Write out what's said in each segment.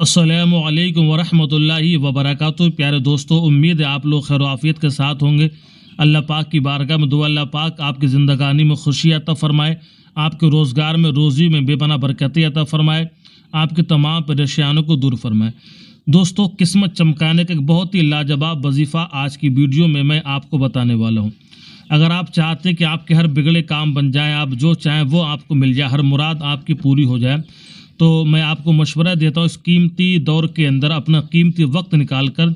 अस्सलामु अलैकुम वरहमतुल्लाहि वबरकातुहू। प्यारे दोस्तों, उम्मीद है आप लोग खैर आफियत के साथ होंगे। अल्लाह पाक की बारगाह में दुआ अल्लाह पाक आपकी ज़िंदगानी में खुशी अता फ़रमाए, आपके रोज़गार में रोज़ी में बेपना बरकतें अता फ़रमाए, आपकी तमाम परेशानियों को दूर फरमाए। दोस्तों, किस्मत चमकाने का एक बहुत ही लाजवाब वजीफ़ा आज की वीडियो में मैं आपको बताने वाला हूँ। अगर आप चाहते हैं कि आपके हर बिगड़े काम बन जाएं, आप जो चाहें वो आपको मिल जाए, हर मुराद आपकी पूरी हो जाए, तो मैं आपको मशवरा देता हूँ इस कीमती दौर के अंदर अपना कीमती वक्त निकाल कर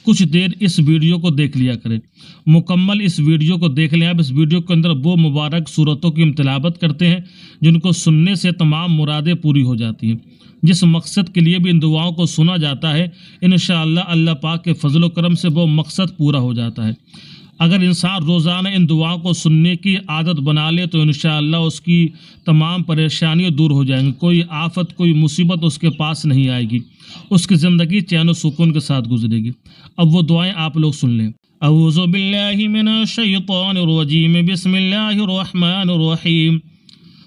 कुछ देर इस वीडियो को देख लिया करें। मुकम्मल इस वीडियो को देख लें। आप इस वीडियो के अंदर वो मुबारक सूरतों की हम तिलावत करते हैं जिनको सुनने से तमाम मुरादें पूरी हो जाती हैं। जिस मकसद के लिए भी इन दुआओं को सुना जाता है, इंशाअल्लाह अल्लाह पाक के फजल करम से वो मकसद पूरा हो जाता है। अगर इंसान रोज़ाना इन दुआओं को सुनने की आदत बना ले तो इंशाअल्लाह उसकी तमाम परेशानियां दूर हो जाएंगी। कोई आफत, कोई मुसीबत उसके पास नहीं आएगी। उसकी ज़िंदगी चैन और सुकून के साथ गुजरेगी। अब वो दुआएं आप लोग सुन लें। अऊज़ु बिल्लाहि मिनश शैतानिर रजीम, बिस्मिल्लाहिर रहमानिर रहीम।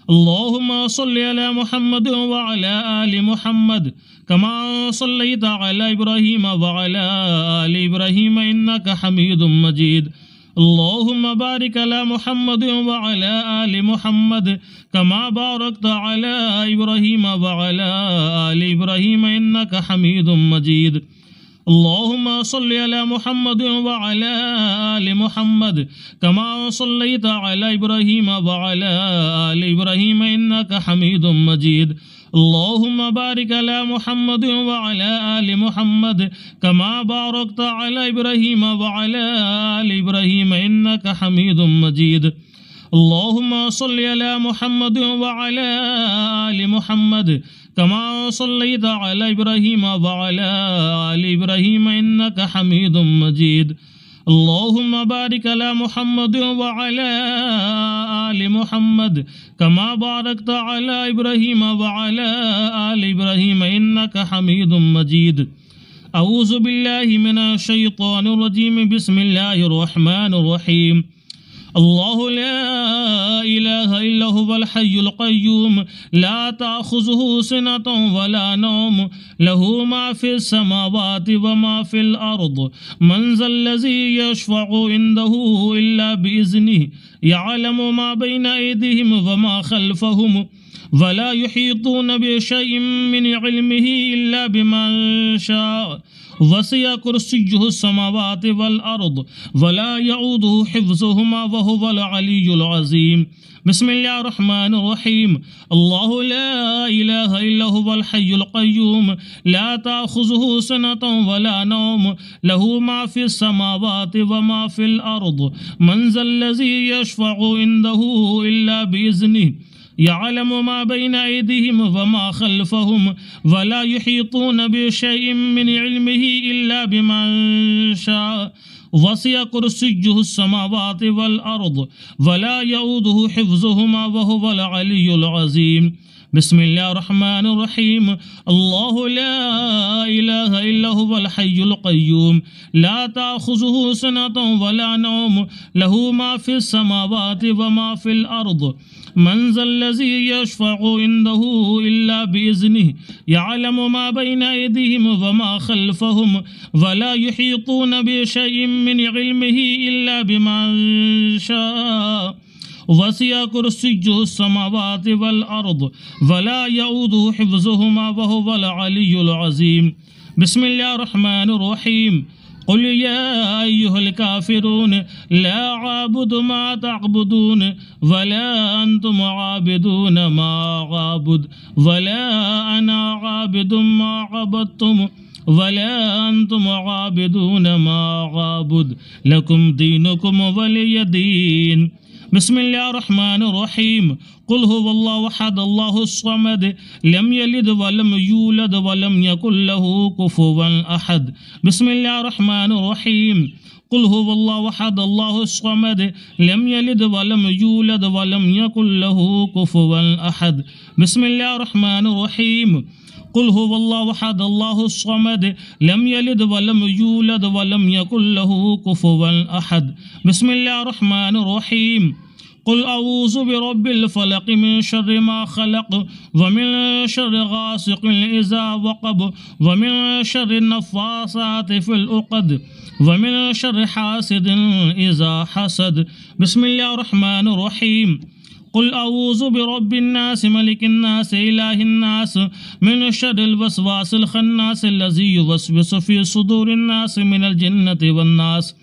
अल्लाहुम्मा सल्लि अला मुहम्मद व अला आलि मुहम्मद कमा सल्लैता अला इब्राहीम व अला आलि इब्राहीम इन्नका हमीदुम मजीद। अल्लाहुम्मा बारिक अला मुहम्मद व अला आलि मुहम्मद कमा बारकता अला इब्राहीम व अला आलि इब्राहीम इन्नका हमीदुम मजीद। अल्लाहुम्मा सल्लि अला मुहम्मद व अला आलि मुहम्मद कमा सल्लैता अला इब्राहीम व अला आलि इब्राहीम इन्नका हमीदुम मजीद। अल्लाहुम्मा बारिक अला मुहम्मद व अला आलि मुहम्मद कमा बारकता अला इब्राहीम व अला आलि इब्राहीम इन्नका हमीदुम मजीद। अल्लाहुम्मा सल्लि अला मुहम्मद व अला आलि मुहम्मद कमा सल्लैता अला इब्राहीम व अला आलि इब्राहीम इन्नका हमीदुम मजीद। अल्लाहुम्मा बारिक अला मुहम्मद व अला आलि मुहम्मद कमा बारकता अला इब्राहीम व अला आलि इब्राहीम इन्नका हमीदुम मजीद। अऊज़ु बिल्लाहि मिनश शैतानिर रजीम, बिस्मिल्लाहिर रहमानिर रहीम। अल्लाहु ला इलाहा इल्ला हुवल हय्युल क़य्यूम ला ताख़ुज़ुहु सिनतुन वला नौम लहू मा फ़िस समावाति व मा फ़िल अर्द मन ज़ल्लज़ी यशफ़अु इंदहु इल्ला बिइज़्निहि यअलमु मा बैना अयदीहिम व मा ख़ल्फ़हुम वला युहीतून बिशैइन मिन इल्मिही इल्ला बिमा शाअ वसिअ कुर्सियुहु समावाति वल अर्द वला यऊदुहु हिफ्ज़ुहुमा व हुवल अलियुल अज़ीम। बिस्मिल्लाहिर रहमानिर रहीम। अल्लाहु ला इलाहा इल्ला हुवल हय्युल क़य्यूम ला ताख़ुज़ुहु सिनतुन वला नौम लहू मा फ़िस समावाति व मा फ़िल अर्द मन ज़ल्लज़ी यशफ़अु इंदहु इल्ला बिइज़्निहि यअलमु मा बैना अयदीहिम व मा ख़ल्फ़हुम वला युहीतून बिशैइन मिन इल्मिही इल्ला बिमा शाअ वसिअ कुर्सियुहु समावाति वल अर्द वला यऊदुहु हिफ्ज़ुहुमा व हुवल अलियुल अज़ीम। बिस्मिल्लाहिर रहमानिर रहीम। अल्लाहु ला इलाहा इल्ला हुवल हय्युल क़य्यूम ला ताख़ुज़ुहु सिनतुन वला नौम लहू मा फ़िस समावाति व मा फ़िल अर्द मन ज़ल्लज़ी यशफ़अु इंदहु इल्ला बिइज़्निहि यअलमु मा बैना अयदीहिम व मा ख़ल्फ़हुम वला युहीतून बिशैइन मिन इल्मिही इल्ला बिमा शाअ वसिअ कुर्सियुहु समावाति वल अर्द वला यऊदुहु हिफ्ज़ुहुमा व हुवल अलियुल अज़ीम। बिस्मिल्लाहिर रहमानिर रहीम। क़ुल या अय्युहल काफ़िरून ला अअबुदु मा तअबुदून वला अंतुम आबिदून मा अअबुद वला अना आबिदुम मा अबदतुम वला अंतुम आबिदून मा अअबुद लकुम दीनुकुम वलिय दीन। बिस्मिल्लाहिर रहमानिर रहीम। कुल हुवल्लाहु अहद अल्लाहुस समद लम यलिद व लम यूलद व लम यकुल लहू कुफुवन अहद। बिस्मिल्लाहिर रहमानिर रहीम। कुल हुवल्लाहु अहद अल्लाहुस समद लम यलिद व लम यूलद व लम यकुल लहू कुफुवन अहद। बिस्मिल्लाहिर रहमानिर रहीम। कुल हुवल्लाहु अहद अल्लाहुस समद लम यलिद व लम यूलद व लम यकुल लहू कुफुवन अहद। बिस्मिल्लाहिर रहमानिर रहीम। कुल अऊज़ु बिरब्बिल फलक़ मिन शर्रि मा खलक़ व मिन शर्रि गासिक़िन इज़ा वक़ब व मिन शर्रि नफ़्फ़ासाति फ़िल उक़द व मिन शर्रि हासिदिन इज़ा हसद। बिस्मिल्लाहिर रहमानिर रहीम। कुल अऊज़ु बिरब्बिन नास मलिकिन नास इलाहिन नास मिन शर्रिल वसवासिल खन्नास अल्लज़ी युवस्विसु फ़ी सुदूरिन नास मिनल जिन्नति वन नास।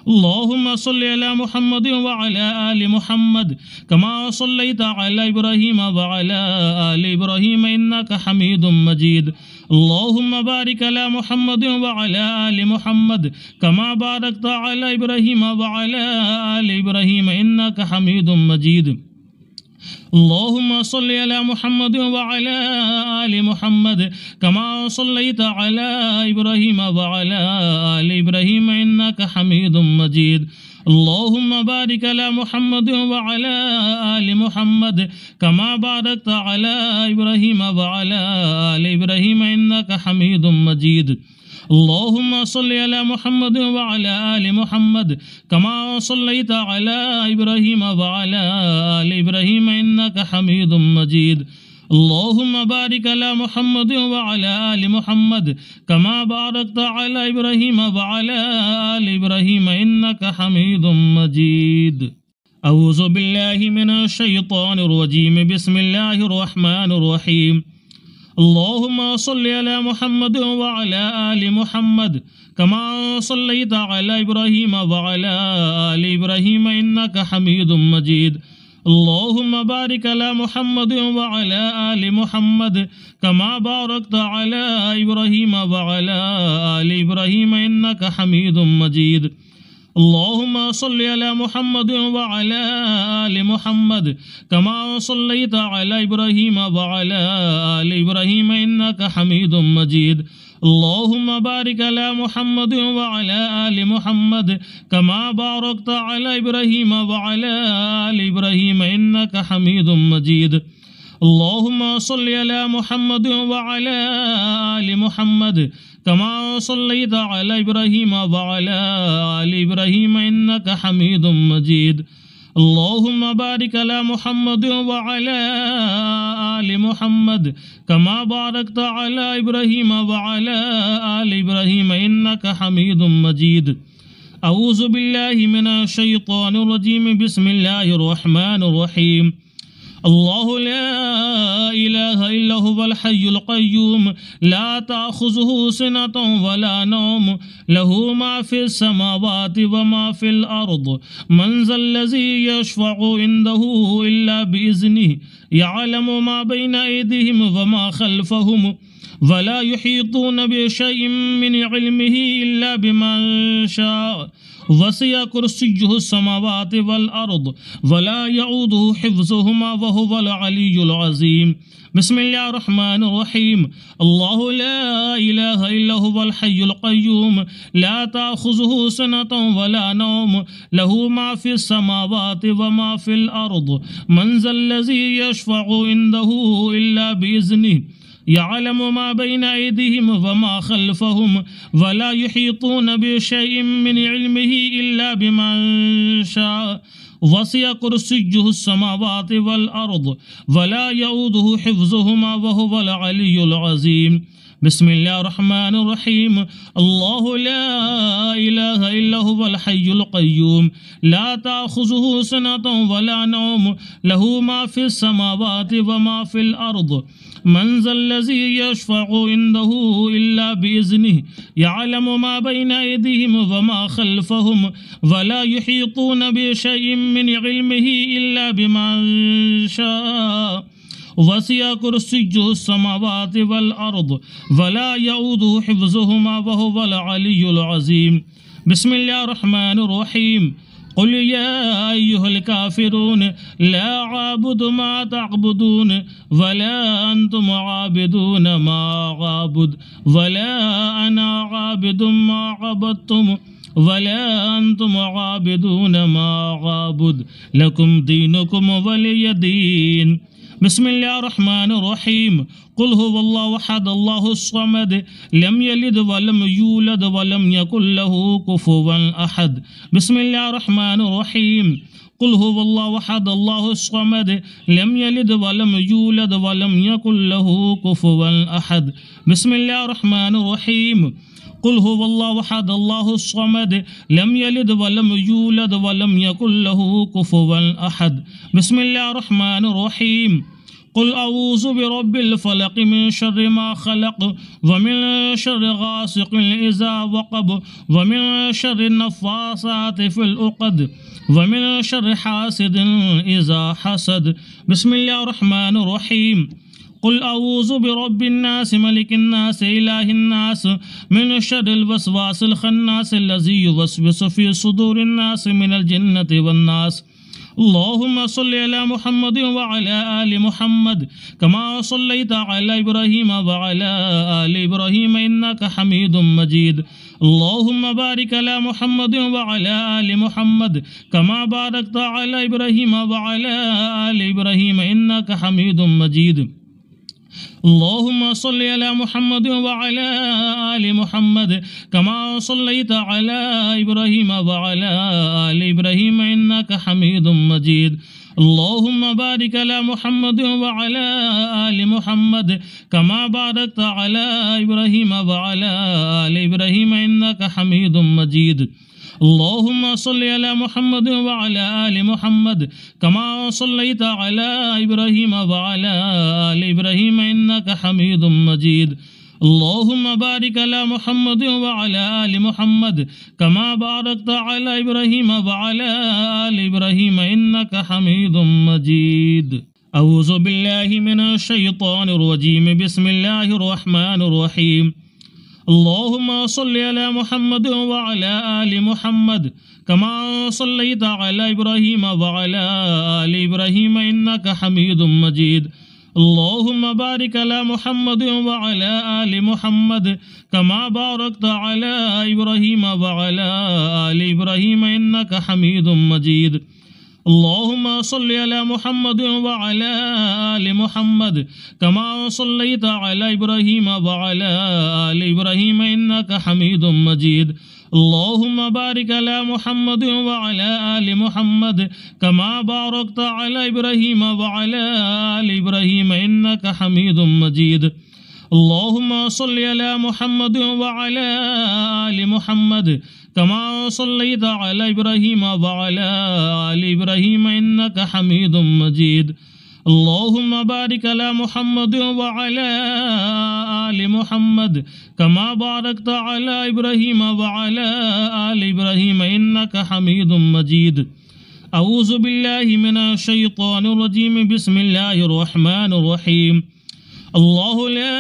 अल्लाहुम्मा सल्लि अला मुहम्मद व अला आलि मुहम्मद कमा सल्लैता अला इब्राहीम व अला आलि इब्राहीम इन्नका हमीदुम मजीद। अल्लाहुम्मा बारिक अला मुहम्मद व अला आलि मुहम्मद कमा बारकता अला इब्राहीम व अला आलि इब्राहीम इन्नका हमीदुम मजीद। अल्लाहुम्मा सल्लि अला मुहम्मद व अला आलि मुहम्मद कमा सल्लैता अला इब्राहीम व अला आलि इब्राहीम इन्नका हमीदुम मजीद। अल्लाहुम्मा बारिक अला मुहम्मद व अला आलि मुहम्मद कमा बारकता अला इब्राहीम व अला आलि इब्राहीम इन्नका हमीदुम मजीद। अल्लाहुम्मा सल्लि अला मुहम्मद व अला आलि मुहम्मद कमा सल्लैता अला इब्राहीम व अला आलि इब्राहीम इन्नका हमीदुम मजीद। अल्लाहुम्मा बारिक अला मुहम्मद व अला आलि मुहम्मद कमा बारकता अला इब्राहीम व अला आलि इब्राहीम इन्नका हमीदुम मजीद। अऊज़ु बिल्लाहि मिनश शैतानिर रजीम। बिस्मिल्लाहिर रहमानिर रहीम। अल्लाहुम्मा सल्लि अला मुहम्मद व अला आलि मुहम्मद कमा सल्लैता अला इब्राहीम व अला आलि इब्राहीम इन्नका हमीदुम मजीद। अल्लाहुम्मा बारिक अला मुहम्मद व अला आलि मुहम्मद कमा बारकता अला इब्राहीम व अला आलि इब्राहीम इन्नका हमीदुम मजीद। अल्लाहुम्मा सल्लि अला मुहम्मद व अला आलि मुहम्मद कमा सल्लैता अला इब्राहीम व अला आलि इब्राहीम इन्नका हमीदुम मजीद। अल्लाहुम्मा बारिक अला मुहम्मद व अला आलि मुहम्मद कमा बारकता अला इब्राहीम व अला आलि इब्राहीम इन्नका हमीदुम मजीद। अल्लाहुम्मा सल्लि अला मुहम्मद व अला आलि मुहम्मद कमा सल्लैता अला इब्राहीम व अला आलि इब्राहीम इन्नका हमीदुम मजीद। अल्लाहुम्मा बारिक अला मुहम्मद व अला आलि मुहम्मद कमा बारकता अला इब्राहीम व अला आलि इब्राहीम इन्नका हमीदुम मजीद। अऊज़ु बिल्लाहि मिनश शैतानिर रजीम। बिस्मिल्लाहिर रहमानिर रहीम। अल्लाहु ला इलाहा इल्ला हुवल हय्युल क़य्यूम ला ताख़ुज़ुहु सिनतुन वला नौम लहू मा फ़िस समावाति व मा फ़िल अर्द मन ज़ल्लज़ी यशफ़अु इंदहु इल्ला बिइज़्निहि यअलमु मा बैना अयदीहिम व मा ख़ल्फ़हुम वला युहीतून बिशैइन मिन इल्मिही इल्ला बिमा शाअ वसिअ कुर्सियुहु समावाति वल अर्द वला यऊदुहु हिफ्ज़ुहुमा व हुवल अलियुल अज़ीम। बिस्मिल्लाहिर रहमानिर रहीम। अल्लाहु ला इलाहा इल्ला हुवल हय्युल क़य्यूम ला ताख़ुज़ुहु सिनतुन वला नौम लहू मा फ़िस समावाति व मा फ़िल अर्द मन ज़ल्लज़ी यशफ़अु इंदहु इल्ला बिइज़्निहि यअलमु मा बैना अयदीहिम व मा ख़ल्फ़हुम वला युहीतून बिशैइन मिन इल्मिही इल्ला बिमा शाअ वसिअ कुर्सियुहु समावाति वल अर्द वला यऊदुहु हिफ्ज़ुहुमा व हुवल अलियुल अज़ीम। बिस्मिल्लाहिर रहमानिर रहीम। अल्लाहु ला इलाहा इल्ला हुवल हय्युल क़य्यूम ला ताख़ुज़ुहु सिनतुन वला नौम लहू मा फ़िस समावाति व मा फ़िल अर्द मन ज़ल्लज़ी यशफ़अु इंदहु इल्ला बिइज़्निहि यअलमु मा बैना अयदीहिम व मा ख़ल्फ़हुम वला युहीतून बिशैइन मिन इल्मिही इल्ला बिमा शाअ वसिअ कुर्सियुहु समावाति वल अर्द वला यऊदुहु हिफ्ज़ुहुमा व हुवल अलियुल अज़ीम। बिस्मिल्लाहिर रहमानिर रहीम। कुल या अय्युहल काफ़िरून ला अअबुदु मा तअबुदून वला अंतुम आबिदून मा अअबुद वला अना आबिदुम मा अबदतुम वला अंतुम आबिदून मा अअबुद लकुम दीनुकुम वलिय दीन। बिस्मिल्लाहिर्रहमानिर्रहीम कुल हुवल्लाहु अहद अल्लाहुस समद लम यलिद वलम यूलद वलम यकुल लहू कुफुवन अहद। बिस्मिल्लाहिर्रहमानिर्रहीम कुल हुवल्लाहु अहद अल्लाहुस समद लम यलिद वलम यूलद वलम यकुल लहू कुफुवन अहद। बिस्मिल्लाहिर्रहमानिर्रहीम कुल हुवल्लाहु अहद अल्लाहुस समद लम यलिद वलम यूलद वलम यकुल लहू कुफुवन अहद। बिस्मिल्लाहिर्रहमानिर्रहीम कुल अऊज़ु बिरब्बिल फलक़ मिन शर्रि मा खलक़ व मिन शर्रि गासिक़िन इज़ा वक़ब व मिन शर्रि नफ़्फ़ासाति फ़िल उक़द व मिन शर्रि हासिदिन इज़ा हसद। बिस्मिल्लाहिर्रहमानिर्रहीम कुल अऊज़ु बिरब्बिन नास मलिकिन नास इलाहिन नास मिन शर्रिल वसवासिल खन्नास लज़ी युवस्विसु फ़ी सुदूरिन नास मिनल जिन्नति वन नास। अल्लाहुम्मा सल्लि अला मुहम्मद व अला आलि मुहम्मद कमा सल्लैता अला इब्राहीम व अला आलि इब्राहीम इन्नका हमीदुम मजीद। अल्लाहुम्मा बारिक अला मुहम्मद व अला आलि मुहम्मद कमा बारकता अला इब्राहीम व अला आलि इब्राहीम इन्नका हमीदुम मजीद। अल्लाहुम्मा सल्लि अला मुहम्मद व अला आलि मुहम्मद कमा सल्लैता अला इब्राहीम व अला आलि इब्राहीम इन्नका हमीदुम मजीद। अल्लाहुम्मा बारिक अला मुहम्मद व अला आलि मुहम्मद कमा बारकता अला इब्राहीम व अला आलि इब्राहीम इन्नका हमीदुम मजीद। अल्लाहुम्मा सल्लि अला मुहम्मद व अला आलि मुहम्मद कमा सल्लैता अला इब्राहीम व अला आलि इब्राहीम इन्नका हमीदुम मजीद। अल्लाहुम्मा बारिक अला मुहम्मद व अला आलि मुहम्मद कमा बारकता अला इब्राहीम व अला आलि इब्राहीम इन्नका हमीदुम मजीद। अऊज़ु बिल्लाहि मिनश शैतानिर रजीम बिस्मिल्लाहिर रहमानिर रहीम। अल्लाहुम्मा सल्लि अला मुहम्मद व अला आलि मुहम्मद कमा सल्लैता अला इब्राहीम व अला आलि इब्राहीम इन्नका हमीदुम मजीद। अल्लाहुम्मा बारिक अला मुहम्मद व अला आलि मुहम्मद कमा बारकता अला इब्राहीम व अला आलि इब्राहीम इन्नका हमीदुम मजीद। अल्लाहुम्मा सल्लि अला मुहम्मद व अला आलि मुहम्मद कमा सल्लैता अला इब्राहीम व अला आलि इब्राहीम इन्नका हमीदुम मजीद। अल्लाहुम्मा बारिक अला मुहम्मद व अला आलि मुहम्मद कमा बारकता अला इब्राहीम व अला आलि इब्राहीम इन्नका हमीदुम मजीद। अल्लाहुम्मा सल्लि अला मुहम्मद व अला आलि मुहम्मद कमा सल्लैता अला इब्राहीम व अला आलि इब्राहीम इन्नका हमीदुम मजीद। अल्लाहुम्मा बारिक अला मुहम्मद व अला आलि मुहम्मद कमा बारकता अला इब्राहीम व अला आलि इब्राहीम इन्नका हमीदुम मजीद। अऊज़ु बिल्लाहि मिनश शैतानिर रजीम बिस्मिल्लाहिर रहमानिर रहीम। अल्लाहु ला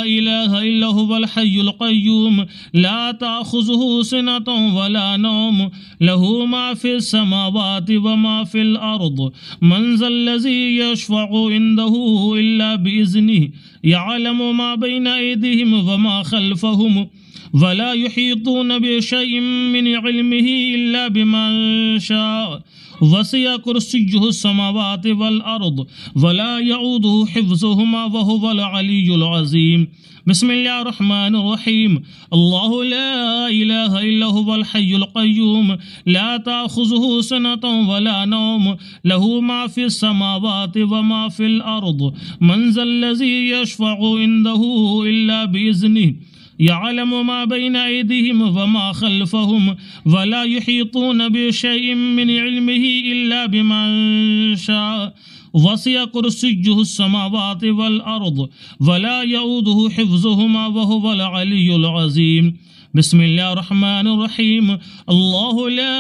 इलाहा इल्ला हुवल हय्युल क़य्यूम ला ताख़ुज़ुहु सिनतुन वला नौम लहू मा फ़िस समावाति व मा फ़िल अर्द मन ज़ल्लज़ी यशफ़अु इंदहु इल्ला बिइज़्निहि यअलमु मा बैना अयदीहिम व मा ख़ल्फ़हुम वला युहीतून बिशैइन मिन इल्मिही इल्ला बिमा शाअ वसिअ कुर्सियुहु समावाति वल अर्द वला यऊदुहु हिफ्ज़ुहुमा व हुवल अलियुल अज़ीम। बिस्मिल्लाहिर रहमानिर रहीम। अल्लाहु ला इलाहा इल्ला हुवल हय्युल क़य्यूम ला ताख़ुज़ुहु सिनतुन वला नौम लहू मा फ़िस समावाति व मा फ़िल अर्द मन ज़ल्लज़ी यशफ़अु इंदहु इल्ला बिइज़्निहि यअलमु मा बैना अयदीहिम व मा ख़ल्फ़हुम वला युहीतून बिशैइन मिन इल्मिही इल्ला बिमा शाअ वसिअ कुर्सियुहु समावाति वल अर्द वला यऊदुहु हिफ्ज़ुहुमा व हुवल अलियुल अज़ीम। बिस्मिल्लाहिर रहमानिर रहीम। अल्लाहु ला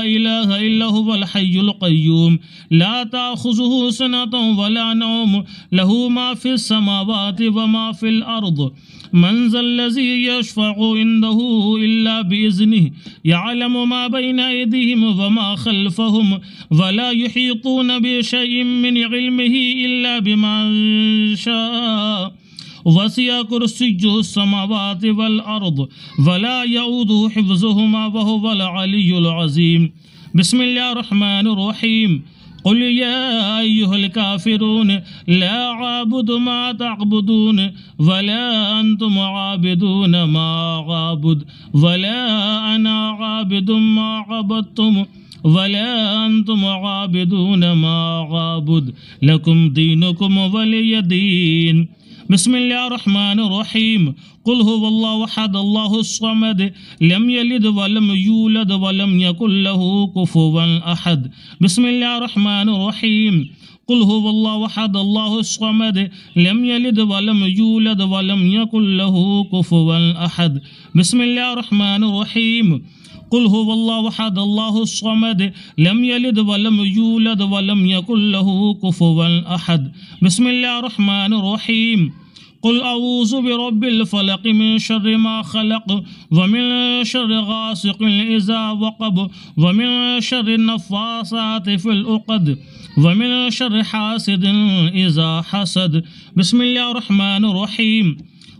इलाहा इल्ला हुवल हय्युल क़य्यूम ला ताख़ुज़ुहु सिनतुन वला नौम लहू मा फ़िस समावाति व मा फ़िल अर्द मन ज़ल्लज़ी यशफ़अु इंदहु इल्ला बिइज़्निहि यअलमु मा बैना अयदीहिम व मा ख़ल्फ़हुम वला युहीतून बिशैइन मिन इल्मिही इल्ला बिमा शाअ वसिअ कुर्सियुहु समावाति वल अर्द वला यऊदुहु हिफ्ज़ुहुमा व हुवल अलियुल अज़ीम। बिस्मिल्लाहिर रहमानिर रहीम। कुल या अय्युहल काफिरून ला अअबुदु मा तअबुदून वला अंतुम आबिदून मा अअबुद वला अना आबिदुम मा अबदतुम वला अंतुम आबिदून मा अअबुद लकुम दीनुकुम वलिय दीन। बिस्मिल्लाहिर्रहमानिर्रहीम। कुल हुवल्लाहु अहद अल्लाहुस समद लम यलिद वलम यूलद वलम यकुल लहू कुफुवन अहद। बिस्मिल्लाहिर्रहमानिर्रहीम। कुल हुवल्लाहु अहद अल्लाहुस समद लम यलिद वलम यूलद वलम यकुल लहू कुफुवन अहद। बिस्मिल्लाहिर्रहमानिर्रहीम। कुल हुवल्लाहु अहद अल्लाहुस समद लम यलिद वलम यूलद वलम यकुल लहू कुफुवन अहद। बिस्मिल्लाहिर्रहमानिर्रहीम। कुल अऊज़ु बिरब्बिल फलक़ मिन शर्रि मा खलक़ व मिन शर्रि गासिक़िन इज़ा वक़ब व मिन शर्रि नफ़्फ़ासाति फ़िल उक़द व मिन शर्रि हासिदिन इज़ा हसद। बिस्मिल्लाहिर्रहमानिर्रहीम।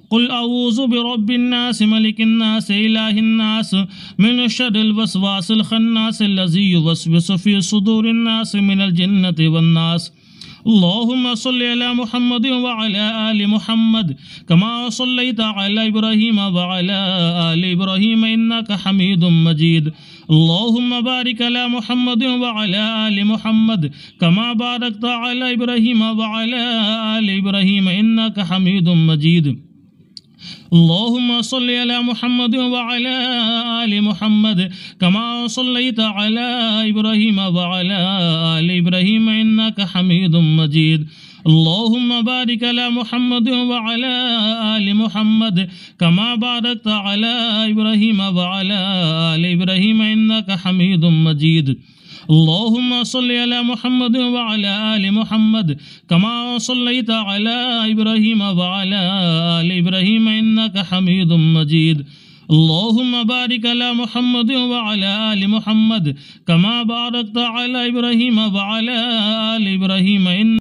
कुल अऊज़ु बिरब्बिन नास मलिकिन नास इलाहिन नास मिन शर्रिल वसवासिल खन्नास लज़ी युवस्विसु फ़ी सुदूरिन नास मिनल जिन्नति वन नास। अल्लाहुम्मा सल्लि अला मुहम्मद व अला आलि मुहम्मद कमा सल्लैता अला इब्राहीम व अला आलि इब्राहीम इन्नका हमीदुम मजीद। अल्लाहुम्मा बारिक अला मुहम्मद व अला आलि मुहम्मद कमा बारकता अला इब्राहीम व अला आलि इब्राहीम इन्नका हमीदुम मजीद। अल्लाहुम्मा सल्लि अला मुहम्मद व अला आलि मुहम्मद कमा सल्लैता अला इब्राहीम व अला आलि इब्राहीम इन्नका हमीदुम मजीद। अल्लाहुम्मा बारिक अला मुहम्मद व अला आलि मुहम्मद कमा बारकता अला इब्राहीम व अला आलि इब्राहीम इन्नका हमीदुम मजीद। अल्लाहुम्मा सल्लि अला मुहम्मद व अला आलि मुहम्मद कमा सल्लैता अला इब्राहीम व अला आलि इब्राहीम इन्नका हमीदुम मजीद। अल्लाहुम्मा बारिक अला मुहम्मद व अला आलि मुहम्मद कमा बारकता अला इब्राहीम व अला आलि इब्राहीम